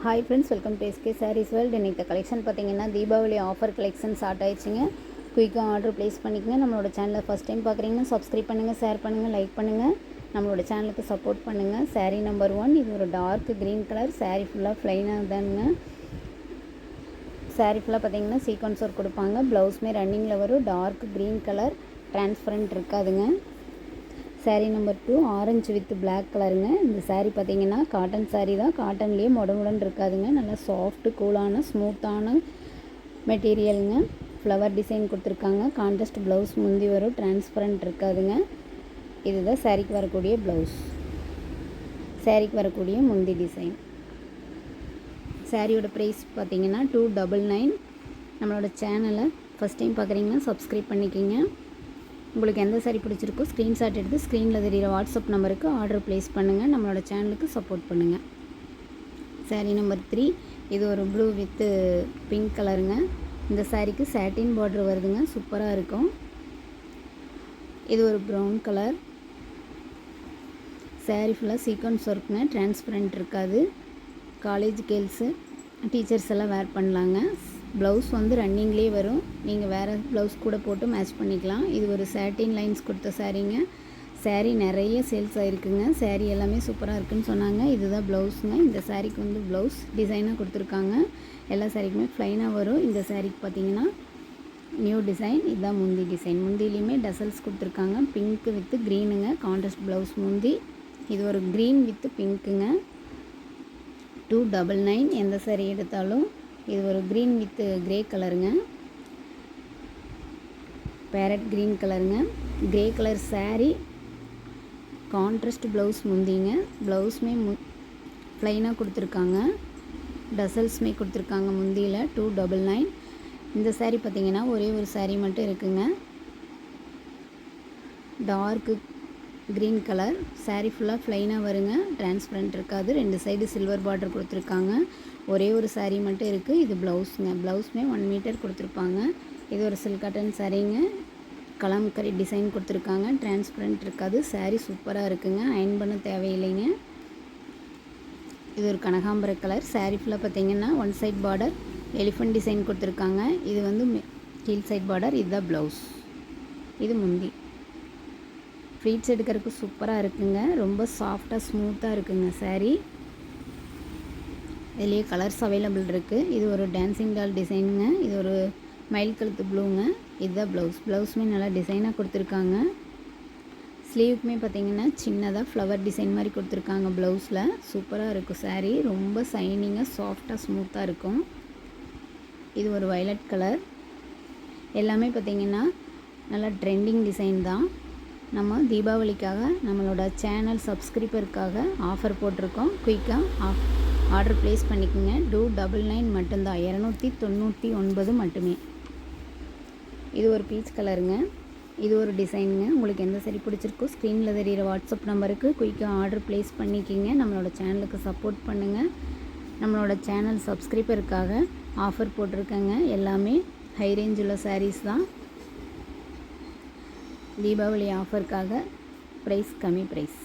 Hi friends, welcome to SK saris world. இன்றைக்கி collection பார்த்தீங்கன்னா Deepavali offer collection start ஆயிடுச்சுங்க. குயிக்காக ஆர்டர் ப்ளேஸ் பண்ணிக்கங்க. நம்மளோட சேனலை ஃபஸ்ட் டைம் பார்க்குறீங்கன்னா சப்ஸ்கிரைப் பண்ணுங்கள், ஷேர் பண்ணுங்கள், லைக் பண்ணுங்கள். நம்மளோட சேனலுக்கு சப்போர்ட் பண்ணுங்கள். சாரீ நம்பர் 1, இது ஒரு டார்க் க்ரீன் கலர். சாரீ ஃபுல்லாக ப்ளைனாக தானுங்க. சாரீ ஃபுல்லாக பார்த்தீங்கன்னா சீக்வன்ஸ் ஒர்க் கொடுப்பாங்க. ப்ளவுஸுமே ரன்னிங்கில் வரும். டார்க் க்ரீன் கலர், டிரான்ஸ்பரண்ட் இருக்காதுங்க. Sari number 2, orange with black கலருங்க. இந்த சாரீ பார்த்தீங்கன்னா காட்டன் சாரீ தான். காட்டன்லேயே முடமுடன் இருக்காதுங்க. நல்லா சாஃப்ட்டு, கூலான, ஸ்மூத்தான மெட்டீரியலுங்க. ஃப்ளவர் டிசைன் கொடுத்துருக்காங்க. கான்ட்ராஸ்ட் ப்ளவுஸ் முந்தி வரும். டிரான்ஸ்பரண்ட் இருக்காதுங்க. இதுதான் சாரீக்கு வரக்கூடிய ப்ளவுஸ். சாரீக்கு வரக்கூடிய முந்தி டிசைன். சாரியோட ப்ரைஸ் பார்த்தீங்கன்னா 299. நம்மளோட சேனலை ஃபஸ்ட் டைம் பார்க்குறீங்கன்னா சப்ஸ்கிரைப் பண்ணிக்கிங்க. உங்களுக்கு எந்த சாரீ பிடிச்சிருக்கோ ஸ்க்ரீன்ஷாட் எடுத்து ஸ்க்ரீனில் தெரிகிற வாட்ஸ்அப் நம்பருக்கு ஆர்டர் ப்ளேஸ் பண்ணுங்கள். நம்மளோட சேனலுக்கு சப்போர்ட் பண்ணுங்கள். சாரீ நம்பர் 3, இது ஒரு ப்ளூ வித் பிங்க் கலருங்க. இந்த சாரீக்கு சாட்டின் பார்டர் வருதுங்க. சூப்பராக இருக்கும். இது ஒரு ப்ரௌன் கலர். சாரீ ஃபுல்லாக சீக்வன்ஸ் ஒர்க்குங்க. டிரான்ஸ்பரண்ட் இருக்காது. காலேஜ் கேர்ள்ஸு, டீச்சர்ஸ் எல்லாம் வேர் பண்ணலாங்க. ப்ளவுஸ் வந்து ரன்னிங்லேயே வரும். நீங்கள் வேறு ப்ளவுஸ் கூட போட்டு மேட்ச் பண்ணிக்கலாம். இது ஒரு சாட்டின் லைன்ஸ் கொடுத்த சாரீங்க. சாரீ நிறைய சேல்ஸ் ஆகிருக்குங்க. சாரீ எல்லாமே சூப்பராக இருக்குதுன்னு சொன்னாங்க. இதுதான் ப்ளவுஸுங்க. இந்த சாரீக்கு வந்து ப்ளவுஸ் டிசைனாக கொடுத்துருக்காங்க. எல்லா சாரீக்குமே ப்ளைனாக வரும். இந்த சாரீக்கு பார்த்தீங்கன்னா நியூ டிசைன். இதுதான் முந்தி டிசைன். முந்திலையுமே டசல்ஸ் கொடுத்துருக்காங்க. பிங்க்கு வித் க்ரீனுங்க. கான்ட்ராஸ்ட் ப்ளவுஸ் முந்தி. இது ஒரு க்ரீன் வித் பிங்க்குங்க. 299. எந்த சாரீ எடுத்தாலும். இது ஒரு க்ரீன் வித் க்ரே கலருங்க. பேரட் க்ரீன் கலருங்க. Grey colour sari, contrast blouse முந்திங்க. ப்ளவுஸுமே ப்ளைனாக கொடுத்துருக்காங்க. டசல்ஸுமே கொடுத்துருக்காங்க முந்தியில். 299. இந்த சாரீ பார்த்திங்கன்னா ஒரே ஒரு சாரீ மட்டும் இருக்குங்க. Torque green colour. சாரீ ஃபுல்லாக ப்ளைனாக வருங்க. டிரான்ஸ்பரண்ட் இருக்காது. 2 சைடு சில்வர் பார்டர் கொடுத்துருக்காங்க. ஒரே ஒரு சாரீ மட்டும் இருக்குது. இது ப்ளவுஸுங்க. ப்ளவுஸுமே 1 மீட்டர் கொடுத்துருப்பாங்க. இது ஒரு சில்க் காட்டன் சாரீங்க. கலம்கரி டிசைன் கொடுத்துருக்காங்க. டிரான்ஸ்பரண்ட் இருக்காது. சாரீ சூப்பராக இருக்குங்க. அயன் பண்ண தேவையில்லைங்க. இது ஒரு கனகாம்பர கலர். சாரீ ஃபுல்லாக பார்த்தீங்கன்னா 1 சைட் பார்டர் எலிஃபண்ட் டிசைன் கொடுத்துருக்காங்க. இது வந்து கீழ் சைட் பார்டர். இதுதான் ப்ளவுஸ். இது முந்தி. ஃப்ளீட்ஸ் எடுக்கிறதுக்கு சூப்பராக இருக்குங்க. ரொம்ப சாஃப்டாக ஸ்மூத்தாக இருக்குங்க சாரீ. இதுலேயே கலர்ஸ் அவைலபிள் இருக்குது. இது ஒரு டான்சிங் டால் டிசைனுங்க. இது ஒரு மயில் கழுத்து ப்ளூங்க. இதுதான் ப்ளவுஸ். ப்ளவுஸுமே நல்லா டிசைனாக கொடுத்துருக்காங்க. ஸ்லீவுக்குமே பார்த்திங்கன்னா சின்னதாக ஃப்ளவர் டிசைன் மாதிரி கொடுத்துருக்காங்க ப்ளவுஸில். சூப்பராக இருக்கும் சாரீ. ரொம்ப சைனிங்காக சாஃப்டாக ஸ்மூத்தாக இருக்கும். இது ஒரு வயலட் கலர். எல்லாமே பார்த்திங்கன்னா நல்லா ட்ரெண்டிங் டிசைன் தான். நம்ம தீபாவளிக்காக நம்மளோட சேனல் சப்ஸ்கிரைபருக்காக ஆஃபர் போட்டிருக்கோம். குயிக்காக ஆர்டர் ப்ளேஸ் பண்ணிக்கோங்க. 299 மட்டும்தான். 299 மட்டுமே. இது ஒரு பீச் கலருங்க. இது ஒரு டிசைனுங்க. உங்களுக்கு எந்த சாரீ பிடிச்சிருக்கோ ஸ்க்ரீனில் தெரிகிற வாட்ஸ்அப் நம்பருக்கு குயிக்காக ஆர்டர் ப்ளேஸ் பண்ணிக்கிங்க. நம்மளோட சேனலுக்கு சப்போர்ட் பண்ணுங்கள். நம்மளோட சேனல் சப்ஸ்கிரைபருக்காக ஆஃபர் போட்டிருக்கேங்க. எல்லாமே ஹை ரேஞ்ச் உள்ள சாரீஸ் தான். தீபாவளி ஆஃபருக்காக ப்ரைஸ் கம்மி ப்ரைஸ்.